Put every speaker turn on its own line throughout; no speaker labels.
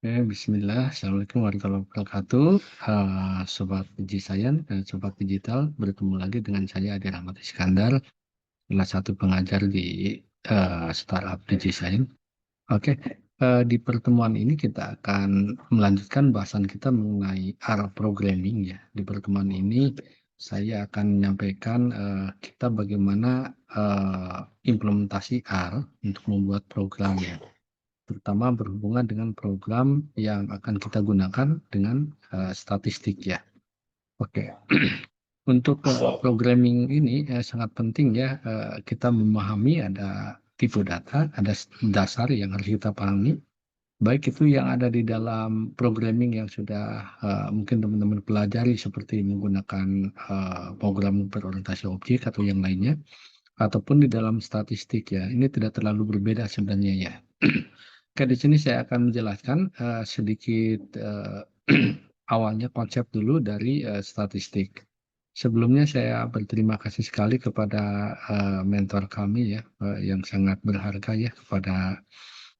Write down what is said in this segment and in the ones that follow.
Bismillah. Assalamualaikum warahmatullahi wabarakatuh. Sobat Digi Science dan Sobat Digital, bertemu lagi dengan saya Adi Rahmat Iskandar, salah satu pengajar di startup Digi Science. Oke, di pertemuan ini kita akan melanjutkan bahasan kita mengenai R programming ya. Di pertemuan ini saya akan menyampaikan kita bagaimana implementasi R untuk membuat program ya, terutama berhubungan dengan program yang akan kita gunakan dengan statistik ya. Oke, untuk programming ini sangat penting ya, kita memahami ada tipe data, ada dasar yang harus kita pahami, baik itu yang ada di dalam programming yang sudah mungkin teman-teman pelajari seperti menggunakan program berorientasi objek atau yang lainnya, ataupun di dalam statistik ya. Ini tidak terlalu berbeda sebenarnya ya. Oke, di sini saya akan menjelaskan sedikit awalnya konsep dulu dari statistik. Sebelumnya saya berterima kasih sekali kepada mentor kami ya, yang sangat berharga ya, kepada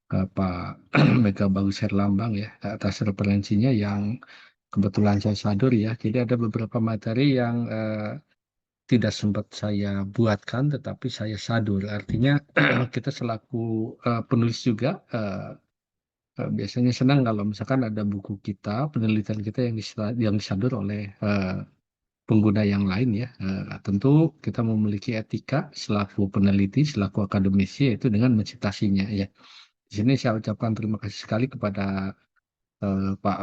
Pak Mega Bagus Herlambang ya, atas referensinya yang kebetulan saya sadur ya. Jadi ada beberapa materi yang tidak sempat saya buatkan, tetapi saya sadur. Artinya kita selaku penulis juga biasanya senang kalau misalkan ada buku kita, penelitian kita yang disadur oleh pengguna yang lain ya. Tentu kita memiliki etika selaku peneliti, selaku akademisi, yaitu dengan mensitasinya ya. Di sini saya ucapkan terima kasih sekali kepada Pak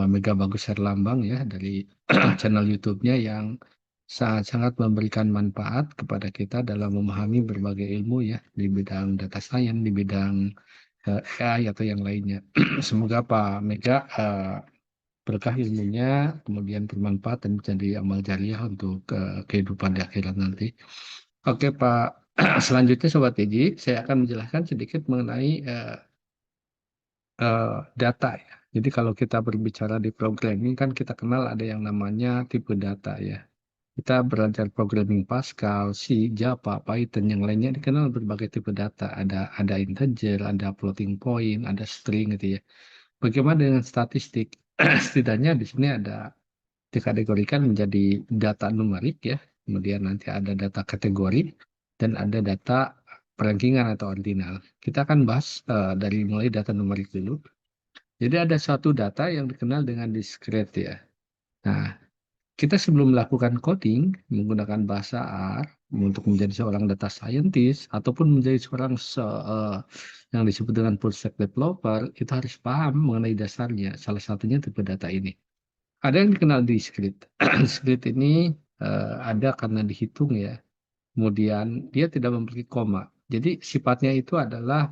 Mega Bagus Herlambang ya, dari channel YouTube-nya yang sangat-sangat memberikan manfaat kepada kita dalam memahami berbagai ilmu ya, di bidang data science, di bidang AI atau yang lainnya. Semoga Pak Mega berkah ilmunya, kemudian bermanfaat dan menjadi amal jariah untuk kehidupan di akhirat nanti. Oke Pak, selanjutnya Sobat Eji, saya akan menjelaskan sedikit mengenai data ya. Jadi kalau kita berbicara di programming kan kita kenal ada yang namanya tipe data ya. Kita belajar programming Pascal, C, Java, Python, yang lainnya dikenal berbagai tipe data. Ada integer, ada floating point, ada string gitu ya. Bagaimana dengan statistik? Setidaknya di sini ada dikategorikan menjadi data numerik ya. Kemudian nanti ada data kategori dan ada data perankingan atau ordinal. Kita akan bahas dari mulai data numerik dulu. Jadi ada suatu data yang dikenal dengan discrete ya. Nah, kita sebelum melakukan coding menggunakan bahasa R untuk menjadi seorang data scientist ataupun menjadi seorang yang disebut dengan full stack developer, itu harus paham mengenai dasarnya. Salah satunya tipe data ini. Ada yang dikenal discrete. Discrete ini ada karena dihitung ya. Kemudian dia tidak memiliki koma. Jadi sifatnya itu adalah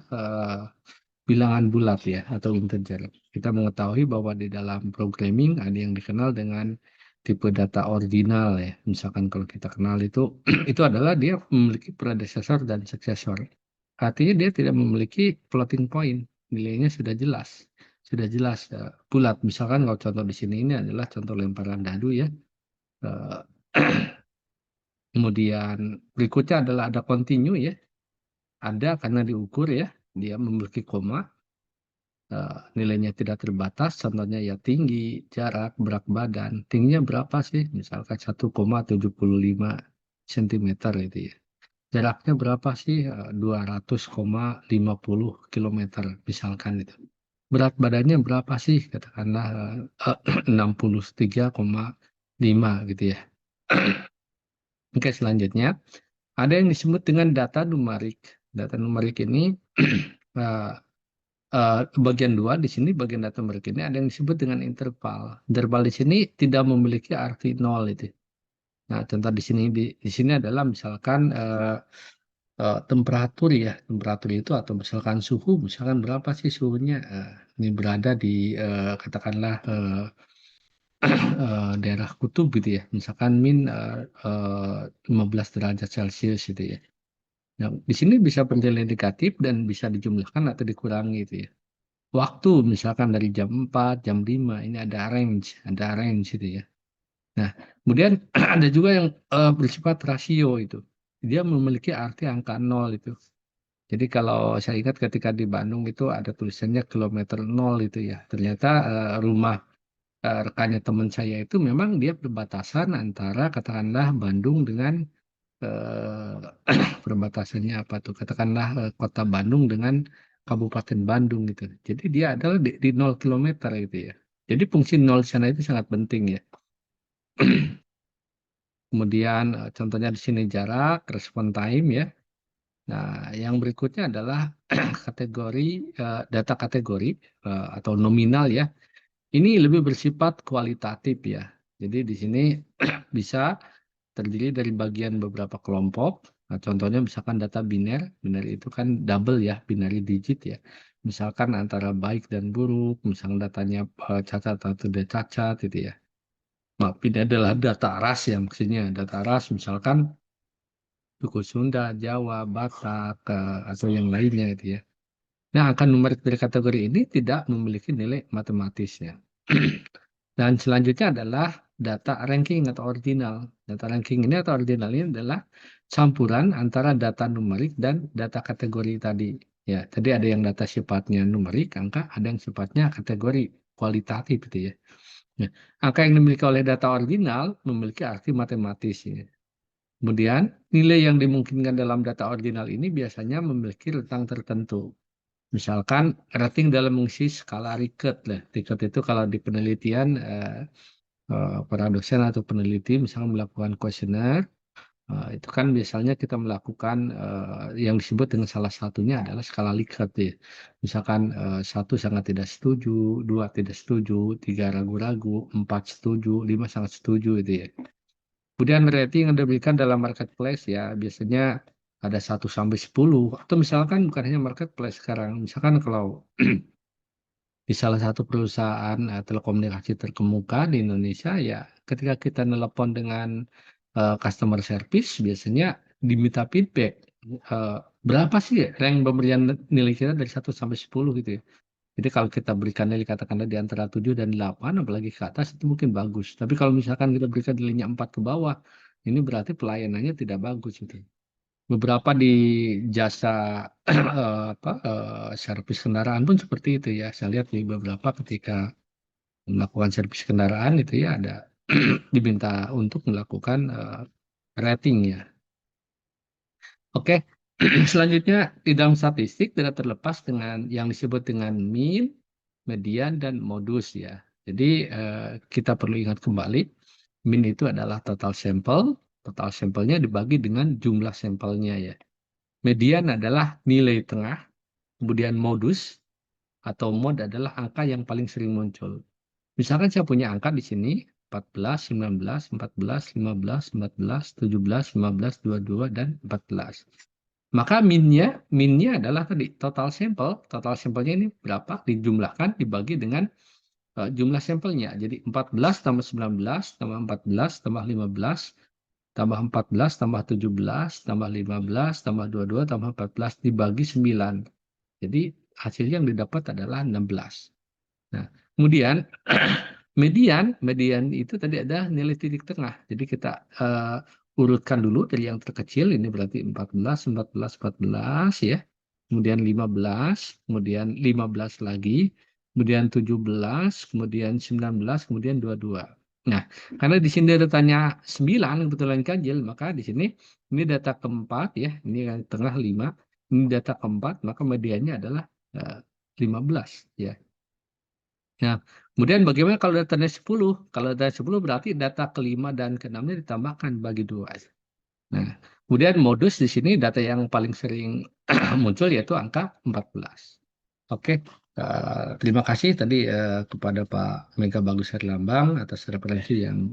bilangan bulat ya atau integer. Kita mengetahui bahwa di dalam programming ada yang dikenal dengan tipe data ordinal ya. Misalkan kalau kita kenal itu itu adalah dia memiliki predecessor dan successor. Artinya dia tidak memiliki floating point. Nilainya sudah jelas. Sudah jelas bulat. Misalkan kalau contoh di sini ini adalah contoh lemparan dadu ya. Eh, Kemudian berikutnya adalah ada continue ya. Ada karena diukur ya. Dia memiliki koma. Nilainya tidak terbatas, contohnya ya tinggi, jarak, berat badan. Tingginya berapa sih? Misalkan 1,75 cm itu ya. Jaraknya berapa sih? 200,50 kilometer misalkan itu. Berat badannya berapa sih? Katakanlah 63,5 gitu ya. Oke, selanjutnya ada yang disebut dengan data numerik. Data numerik ini eh, bagian 2 di sini, bagian data numerik ini ada yang disebut dengan interval. Interval di sini tidak memiliki arti nol itu. Nah, contoh di sini adalah misalkan temperatur ya. Temperatur itu atau misalkan suhu, misalkan berapa sih suhunya? Ini berada di katakanlah daerah kutub gitu ya. Misalkan min 15 derajat Celcius gitu ya. Nah, di sini bisa bernilai negatif dan bisa dijumlahkan atau dikurangi gitu ya. Waktu misalkan dari jam 4, jam 5 ini ada range itu ya. Nah, kemudian ada juga yang bersifat rasio itu. Dia memiliki arti angka nol itu. Jadi kalau saya ingat ketika di Bandung itu ada tulisannya kilometer 0 itu ya. Ternyata rumah rekannya teman saya itu memang dia perbatasan antara katakanlah Bandung dengan eh, perbatasannya apa tuh? Katakanlah kota Bandung dengan Kabupaten Bandung gitu. Jadi dia adalah di 0 kilometer gitu ya. Jadi fungsi nol sana itu sangat penting ya. Kemudian contohnya di sini jarak, respon time ya. Nah, yang berikutnya adalah kategori data kategori atau nominal ya. Ini lebih bersifat kualitatif ya. Jadi di sini bisa terdiri dari bagian beberapa kelompok. Nah, contohnya misalkan data biner, biner itu kan double ya, binary digit ya. Misalkan antara baik dan buruk, misalkan datanya cacat atau tidak cacat gitu ya. Maaf, ini adalah data ras ya maksudnya. Data ras misalkan suku Sunda, Jawa, Batak, atau yang lainnya itu ya. Nah, angka numerik dari kategori ini tidak memiliki nilai matematisnya. Dan selanjutnya adalah data ranking atau ordinal. Data ranking ini atau ordinal ini adalah campuran antara data numerik dan data kategori tadi. Ya, tadi ada yang data sifatnya numerik, angka, ada yang sifatnya kategori kualitatif gitu ya. Nah, angka yang dimiliki oleh data ordinal memiliki arti matematis ya. Kemudian, nilai yang dimungkinkan dalam data ordinal ini biasanya memiliki rentang tertentu. Misalkan rating dalam mengisi skala Likert lah. Likert itu kalau di penelitian para dosen atau peneliti misalnya melakukan kuesioner, itu kan biasanya kita melakukan yang disebut dengan salah satunya adalah skala Likert ya. Misalkan satu sangat tidak setuju, dua tidak setuju, tiga ragu-ragu, empat setuju, lima sangat setuju itu ya. Kemudian rating yang diberikan dalam marketplace ya biasanya ada 1 sampai 10 atau misalkan bukan hanya marketplace sekarang, misalkan kalau di salah satu perusahaan telekomunikasi terkemuka di Indonesia ya ketika kita nelpon dengan customer service biasanya diminta feedback berapa sih rank pemberian nilai kita dari 1 sampai 10 gitu ya. Jadi kalau kita berikan nilai katakanlah di antara 7 dan 8 apalagi ke atas itu mungkin bagus. Tapi kalau misalkan kita berikan nilainya 4 ke bawah ini berarti pelayanannya tidak bagus gitu. Beberapa di jasa servis kendaraan pun seperti itu ya. Saya lihat di beberapa ketika melakukan servis kendaraan itu ya ada diminta untuk melakukan rating ya. Oke, selanjutnya di dalam statistik tidak terlepas dengan yang disebut dengan mean, median, dan modus ya. Jadi kita perlu ingat kembali, mean itu adalah total sampelnya dibagi dengan jumlah sampelnya ya. Median adalah nilai tengah, kemudian modus atau mod adalah angka yang paling sering muncul. Misalkan saya punya angka di sini 14, 19, 14, 15, 14, 17, 15, 22, dan 14. Maka minnya adalah tadi total sampelnya ini berapa dijumlahkan dibagi dengan jumlah sampelnya. Jadi 14 tambah 19 tambah 14 tambah 15 tambah 14 tambah 17 tambah 15 tambah 22 tambah 14 dibagi 9. Jadi hasilnya yang didapat adalah 16. Nah, kemudian median itu tadi ada nilai titik tengah. Jadi kita urutkan dulu dari yang terkecil, ini berarti 14, 14, 14 ya. Kemudian 15, kemudian 15 lagi, kemudian 17, kemudian 19, kemudian 22. Nah, karena di sini datanya 9 kebetulan ganjil, maka di sini ini data keempat ya, ini yang tengah 5, ini data keempat, maka mediannya adalah 15 ya. Nah, kemudian bagaimana kalau datanya 10? Kalau data 10 berarti data kelima dan keenamnya ditambahkan bagi 2. Nah, kemudian modus di sini data yang paling sering muncul yaitu angka 14. Oke, terima kasih tadi kepada Pak Mega Bagus Herlambang atas referensi yang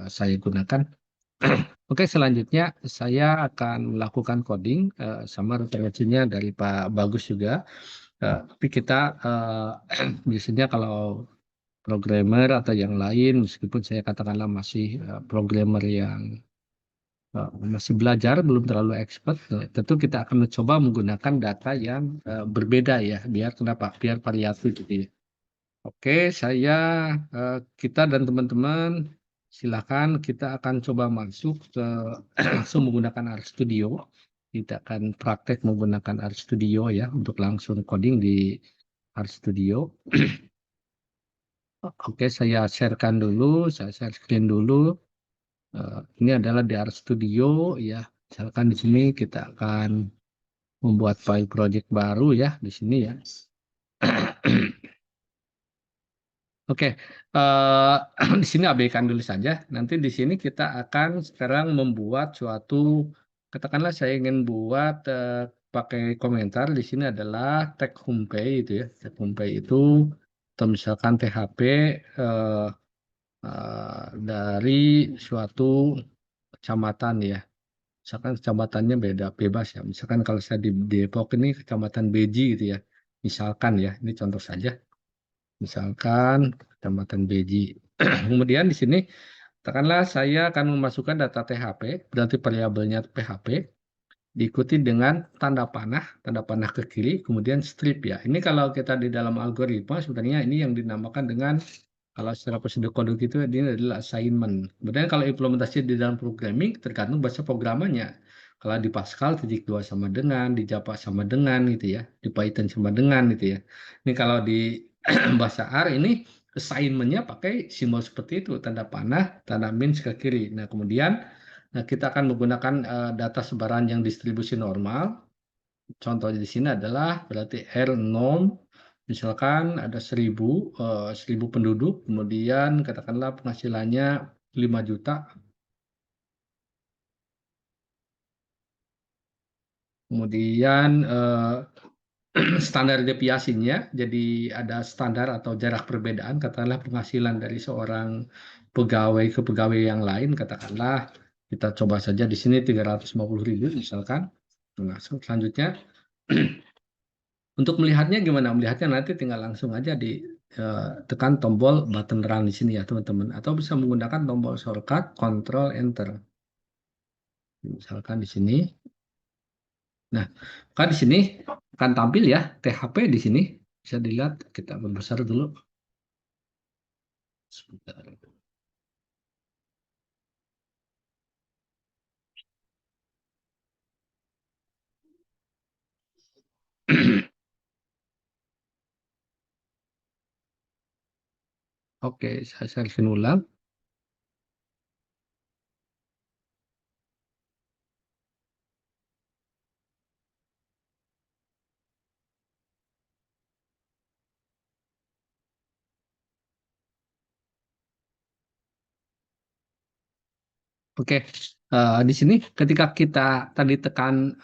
saya gunakan. Oke, selanjutnya saya akan melakukan coding sama referensinya dari Pak Bagus juga. Tapi kita biasanya kalau programmer atau yang lain, meskipun saya katakanlah masih programmer yang masih belajar, belum terlalu expert, tentu kita akan mencoba menggunakan data yang berbeda ya, biar kenapa? Biar variatif gitu ya. Oke, kita dan teman-teman silakan kita akan coba masuk ke langsung menggunakan RStudio. kita akan praktek menggunakan RStudio ya untuk langsung coding di RStudio. Oke, saya sharekan dulu, saya share screen dulu. Ini adalah di RStudio ya. Misalkan di sini kita akan membuat file project baru ya di sini ya. Oke, di sini abaikan dulu saja. Nanti di sini kita akan sekarang membuat suatu, katakanlah saya ingin buat pakai komentar. Di sini adalah tag homepage itu ya. Tag homepage itu, atau misalkan THP dari suatu kecamatan ya. Misalkan kecamatannya beda, bebas ya. Misalkan kalau saya di Depok ini kecamatan Beji gitu ya. Misalkan ya, ini contoh saja. Misalkan Kecamatan Beji. Kemudian di sini katakanlah saya akan memasukkan data THP, berarti variabelnya PHP, diikuti dengan tanda panah ke kiri, kemudian strip ya. Ini kalau kita di dalam algoritma sebenarnya ini yang dinamakan dengan, kalau secara prosedur kode itu ini adalah assignment. Kemudian kalau implementasi di dalam programming tergantung bahasa programannya. Kalau di Pascal titik dua sama dengan, di Java sama dengan gitu ya, di Python sama dengan gitu ya. Ini kalau di bahasa R ini assignment-nya pakai simbol seperti itu, tanda panah, tanda minus ke kiri. Nah, kemudian kita akan menggunakan data sebaran yang distribusi normal. Contohnya di sini adalah berarti R norm, misalkan ada 1000 penduduk, kemudian katakanlah penghasilannya 5 juta, kemudian standar deviasinya, jadi ada standar atau jarak perbedaan, katakanlah penghasilan dari seorang pegawai ke pegawai yang lain, katakanlah kita coba saja di sini 350.000 misalkan. Nah, selanjutnya untuk melihatnya gimana? Melihatnya nanti tinggal langsung aja di tekan tombol button run di sini ya teman-teman, atau bisa menggunakan tombol shortcut Control Enter. Misalkan di sini. Nah, kan di sini akan tampil ya THP di sini. Bisa dilihat, kita membesar dulu. Sebentar. Oke, saya share ulang. Oke, di sini ketika kita tadi tekan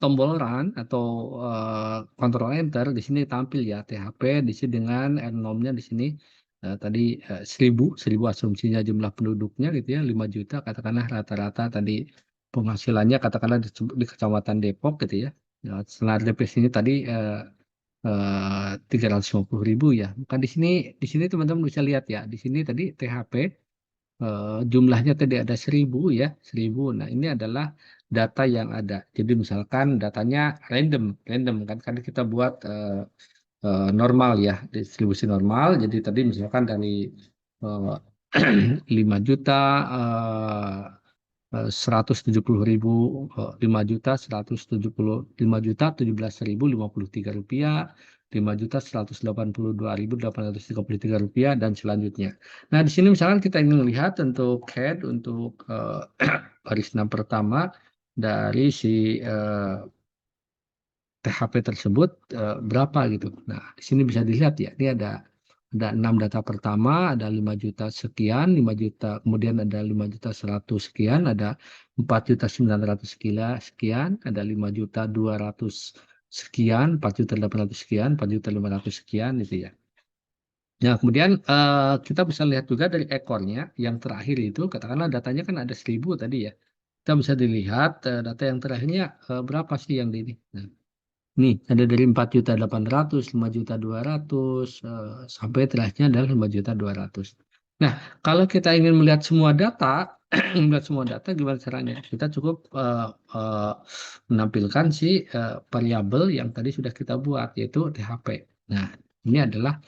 tombol run atau control enter, di sini tampil ya THP di sini dengan ennomnya di sini tadi 1000 asumsinya jumlah penduduknya gitu ya 5 juta, katakanlah rata-rata tadi penghasilannya katakanlah di Kecamatan Depok gitu ya. Senar DP sini tadi 350.000 ya. Bukan di sini teman-teman bisa lihat ya. Di sini tadi THP jumlahnya tadi ada 1000 ya, 1000. Nah, ini adalah data yang ada. Jadi misalkan datanya random, random kan kita buat normal ya, distribusi normal. Jadi tadi misalkan dari eh, 5 juta 170.000, 5 juta 175.017.053 rupiah, 5.182.833 rupiah, dan selanjutnya. Nah, di sini misalkan kita ingin melihat untuk head, untuk baris enam pertama dari si THP tersebut berapa gitu. Nah, di sini bisa dilihat ya, ini ada 6 data pertama, ada 5 juta sekian, 5 juta, kemudian ada 5.100.000 sekian, ada 4.900.000 sekian, ada 5.200.000 sekian, 4.800.000 sekian, 4.500.000 sekian gitu ya. Nah, kemudian kita bisa lihat juga dari ekornya yang terakhir itu, katakanlah datanya kan ada 1000 tadi ya. Kita bisa dilihat data yang terakhirnya berapa sih yang di ini. Nah, nih, ada dari 4.800.000, 5.200.000, sampai terakhirnya adalah 5.200.000. Nah, kalau kita ingin melihat semua data, melihat semua data gimana caranya? Kita cukup menampilkan si variabel yang tadi sudah kita buat, yaitu THP. Nah, ini adalah,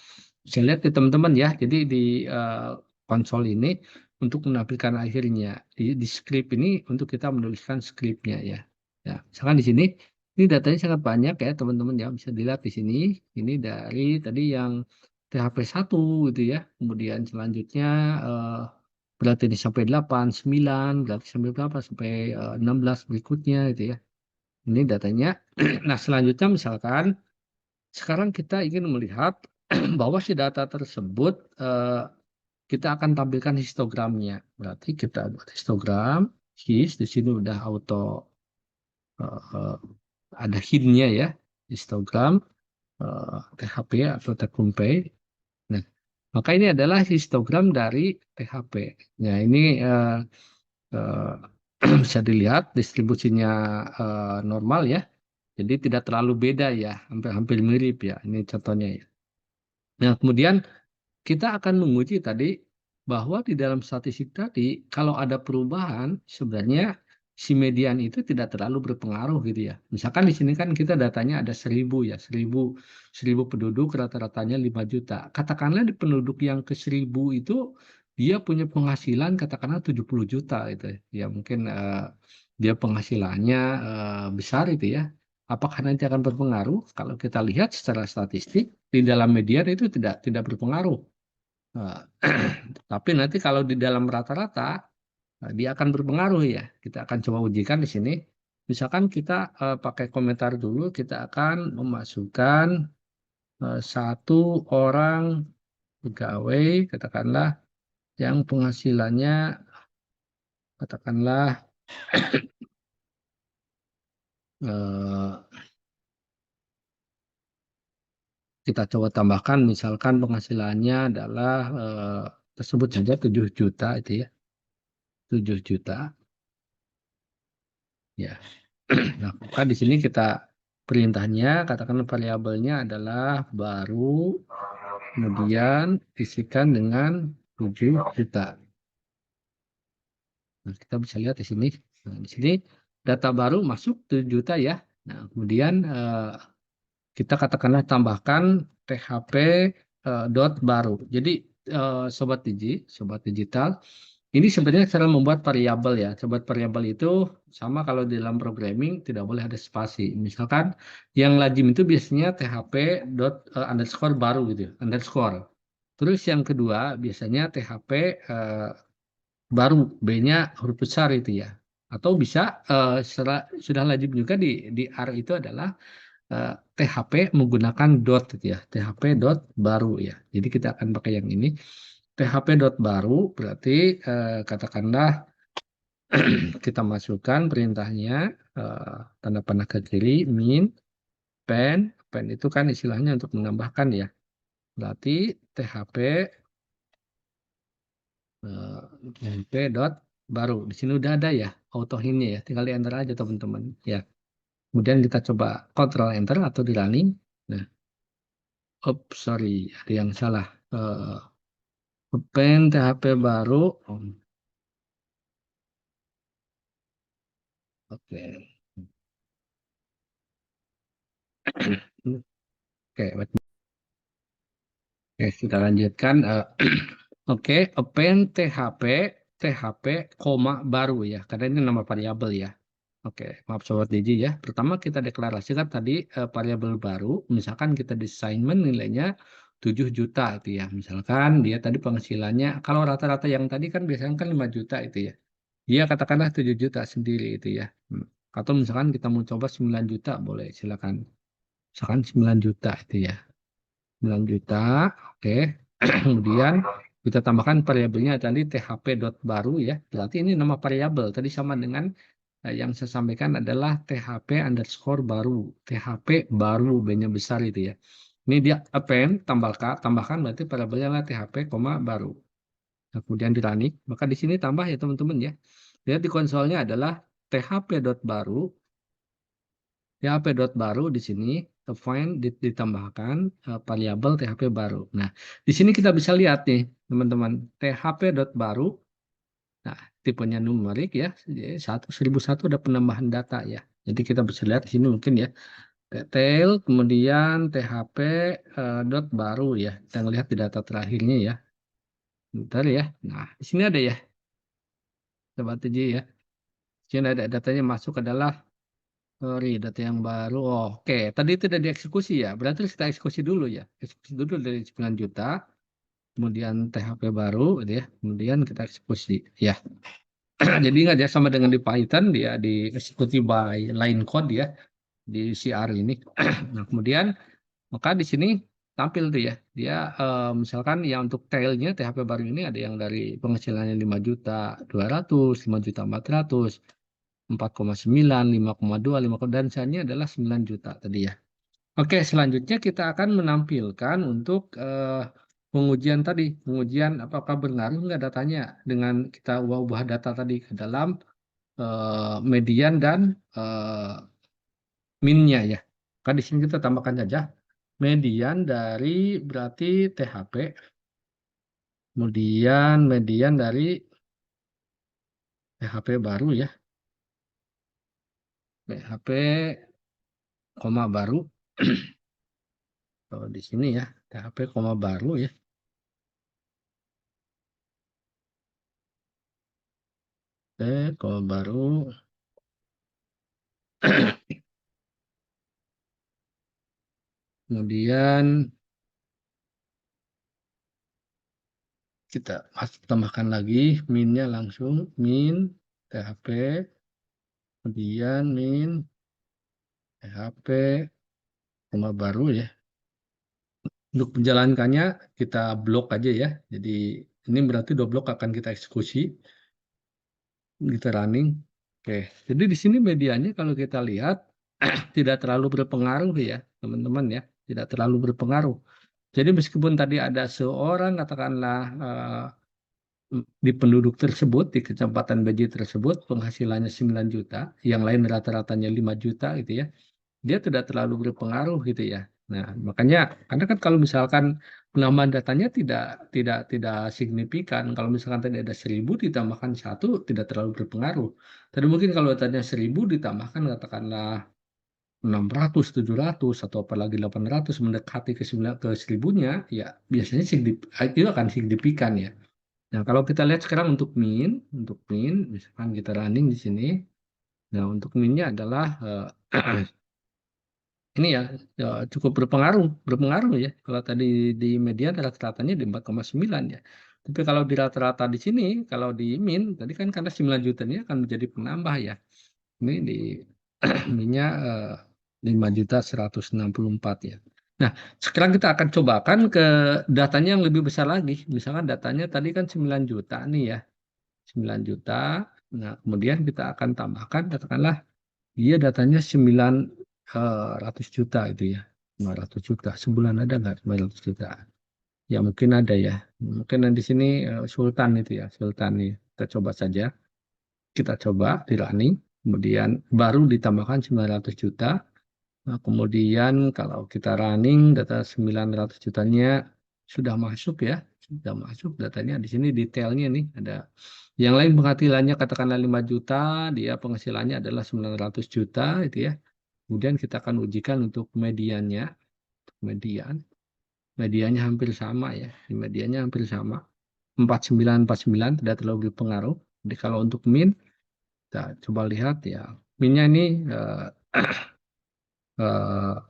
saya lihat di teman-teman ya, jadi di konsol ini untuk menampilkan akhirnya. Di script ini untuk kita menuliskan scriptnya ya. Ya, misalkan di sini, ini datanya sangat banyak ya teman-teman ya, bisa dilihat di sini. Ini dari tadi yang THP 1 gitu ya, kemudian selanjutnya berarti ini sampai 8, 9, berarti sampai berapa? Sampai 16 berikutnya gitu ya. Ini datanya. Nah, selanjutnya misalkan sekarang kita ingin melihat bahwa si data tersebut kita akan tampilkan histogramnya. Berarti kita buat histogram, his di sini udah auto eh, ada hintnya ya, histogram THP atau take home pay. Nah, maka ini adalah histogram dari THP. Nah, ini eh, bisa dilihat distribusinya normal ya. Jadi tidak terlalu beda ya, hampir-hampir mirip ya. Ini contohnya ya. Nah, kemudian kita akan menguji tadi bahwa di dalam statistik tadi kalau ada perubahan sebenarnya si median itu tidak terlalu berpengaruh gitu ya. Misalkan di sini kan kita datanya ada 1000 ya, 1000 penduduk rata-ratanya 5 juta. Katakanlah di penduduk yang ke 1000 itu dia punya penghasilan katakanlah 70 juta itu ya. Ya mungkin dia penghasilannya besar itu ya. Apakah nanti akan berpengaruh? Kalau kita lihat secara statistik di dalam median itu tidak berpengaruh. Nah, tapi nanti kalau di dalam rata-rata, dia akan berpengaruh ya. Kita akan coba ujikan di sini. Misalkan kita pakai komentar dulu, kita akan memasukkan satu orang pegawai, katakanlah yang penghasilannya, katakanlah eh, kita coba tambahkan, misalkan penghasilannya adalah tersebut saja 7 juta itu ya, 7 juta. Ya. Nah, maka di sini kita perintahnya katakan variabelnya adalah baru, kemudian isikan dengan 7 juta. Nah, kita bisa lihat di sini. Nah, di sini data baru masuk 7 juta ya. Nah, kemudian kita katakanlah tambahkan THP dot baru. Jadi sobat digital, ini sebenarnya cara membuat variabel ya. Sobat variabel itu sama kalau di dalam programming tidak boleh ada spasi. Misalkan yang lazim itu biasanya THP dot underscore baru gitu ya, underscore. Terus yang kedua biasanya THP baru, B-nya huruf besar itu ya. Atau bisa sudah lazim juga di R itu adalah THP menggunakan dot gitu ya. THP dot baru ya. Jadi kita akan pakai yang ini. THP dot baru berarti katakanlah kita masukkan perintahnya tanda panah ke kiri min pen itu kan istilahnya untuk menambahkan ya. Berarti THP THP dot baru. Di sini udah ada ya auto ini ya. Tinggal di enter aja teman-teman ya. Kemudian kita coba Ctrl Enter atau di running. Nah, sorry, ada yang salah. Pen THP baru. Oke. Oke, oke, kita lanjutkan. Oke, append THP, koma baru ya, karena ini nama variabel ya. Oke, maaf sobat Diji ya. Pertama kita deklarasikan tadi variabel baru, misalkan kita di assignment nilainya 7 juta itu ya. Misalkan dia tadi penghasilannya, kalau rata-rata yang tadi kan biasanya kan 5 juta itu ya. Dia katakanlah 7 juta sendiri itu ya. Atau misalkan kita mau coba 9 juta boleh silakan. Misalkan 9 juta itu ya. 9 juta, oke. Kemudian kita tambahkan variabelnya tadi THP dot baru ya. Berarti ini nama variabel. Tadi sama dengan yang saya sampaikan adalah THP underscore baru. THP baru, B-nya besar itu ya. Ini dia append, tambahkan berarti variabelnya adalah THP, baru. Nah, kemudian di running, maka di sini tambah ya teman-teman ya. Lihat di konsolnya adalah THP dot baru, THP dot baru di sini find ditambahkan variabel THP baru. Nah, di sini kita bisa lihat nih, teman-teman, THP dot baru. Nah, tipenya numerik ya. Jadi 1001 ada penambahan data ya. Jadi kita bisa lihat di sini mungkin ya. Detail, kemudian THP dot baru ya. Kita lihat di data terakhirnya ya. Bentar ya. Nah, di sini ada ya. Coba aja ya. Di sini ada datanya masuk adalah Sorry, data yang baru. Oh, oke, tadi itu udah dieksekusi ya. Berarti kita eksekusi dulu ya. Eksekusi dulu dari 9 juta, kemudian THP baru, gitu ya. Kemudian kita eksekusi. Ya, jadi nggak dia sama dengan di Python, dia dieksekusi by line code ya di CR ini. Nah, kemudian maka di sini tampil tuh ya. Dia misalkan ya untuk tailnya THP baru ini ada yang dari penghasilannya 5 juta 200, 5 juta 400, 4,9, 5,2, 5, dan sisanya adalah 9 juta tadi ya. Oke, selanjutnya kita akan menampilkan untuk pengujian tadi, pengujian apakah berpengaruh nggak datanya dengan kita ubah data tadi ke dalam median dan eh, minnya ya. Kan di sini kita tambahkan saja median dari berarti THP, kemudian median dari THP baru ya, THP koma baru. Kalau di sini ya, THP koma baru ya, koma baru. Kemudian kita tambahkan lagi minnya langsung, min THP, kemudian min THP koma baru ya. Untuk menjalankannya kita blok aja ya. Jadi ini berarti dua blok akan kita eksekusi, kita running. Oke, jadi di sini medianya kalau kita lihat tidak terlalu berpengaruh ya, teman-teman ya, tidak terlalu berpengaruh. Jadi meskipun tadi ada seorang katakanlah di penduduk tersebut, di kecamatan Beji tersebut, penghasilannya 9 juta, yang lain rata-ratanya 5 juta gitu ya, dia tidak terlalu berpengaruh gitu ya. Nah, makanya karena kan kalau misalkan penambahan datanya tidak signifikan, kalau misalkan tadi ada 1.000 ditambahkan satu tidak terlalu berpengaruh. Tapi mungkin kalau datanya 1.000 ditambahkan katakanlah 600, 700 atau apalagi 800 mendekati ke 1.000-nya, ya biasanya itu akan signifikan ya. Nah, kalau kita lihat sekarang untuk min, misalkan kita running di sini. Nah, untuk minnya adalah ini ya, ya cukup berpengaruh ya. Kalau tadi di median rata-ratanya di 4,9 ya. Tapi kalau di rata-rata di sini, kalau di min, tadi kan karena 9 juta ini akan menjadi penambah ya. Ini di minnya 5.164 ya. Nah, sekarang kita akan cobakan ke datanya yang lebih besar lagi. Misalkan datanya tadi kan 9 juta nih ya. 9 juta. Nah, kemudian kita akan tambahkan katakanlah dia datanya 900 juta itu ya. 500 juta. Sebulan ada nggak 900 juta? Ya mungkin ada ya. Mungkin di sini Sultan itu ya. Sultan nih. Kita coba saja. Kita coba di running. Kemudian baru ditambahkan 900 juta. Nah, kemudian kalau kita running data 900 jutanya sudah masuk ya. Sudah masuk datanya di sini detailnya nih ada yang lain penghasilannya katakanlah 5 juta, dia penghasilannya adalah 900 juta itu ya. Kemudian kita akan ujikan untuk mediannya. Median, mediannya hampir sama ya. Mediannya hampir sama. 4949 tidak terlalu berpengaruh. Jadi kalau untuk min, kita coba lihat ya. Minnya ini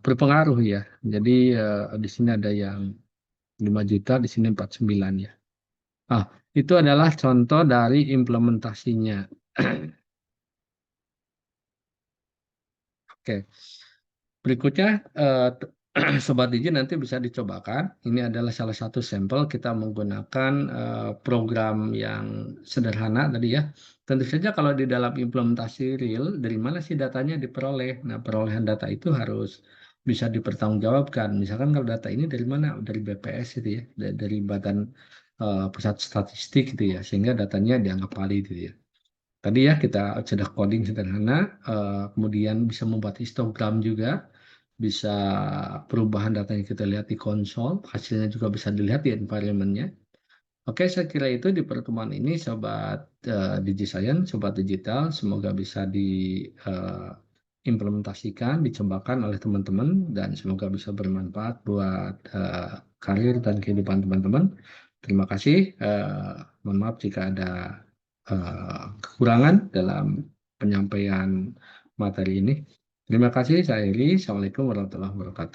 berpengaruh ya. Jadi di sini ada yang 5 juta, di sini 49 ya. Ah, itu adalah contoh dari implementasinya. Oke. Berikutnya, Sobat Digi nanti bisa dicobakan. Ini adalah salah satu sampel kita menggunakan program yang sederhana tadi ya. Tentu saja kalau di dalam implementasi real, dari mana sih datanya diperoleh? Nah, perolehan data itu harus bisa dipertanggungjawabkan. Misalkan kalau data ini dari mana? Dari BPS itu ya, dari Badan Pusat Statistik gitu ya, sehingga datanya dianggap valid gitu ya. Tadi ya kita sudah coding sederhana, kemudian bisa membuat histogram juga, bisa perubahan data yang kita lihat di konsol, hasilnya juga bisa dilihat di environment-nya. Oke, saya kira itu di pertemuan ini, Sobat DigiScience, Sobat Digital, semoga bisa diimplementasikan, dicobakan oleh teman-teman, dan semoga bisa bermanfaat buat karir dan kehidupan teman-teman. Terima kasih. Mohon maaf jika ada kekurangan dalam penyampaian materi ini. Terima kasih, saya Heri. Assalamualaikum warahmatullahi wabarakatuh.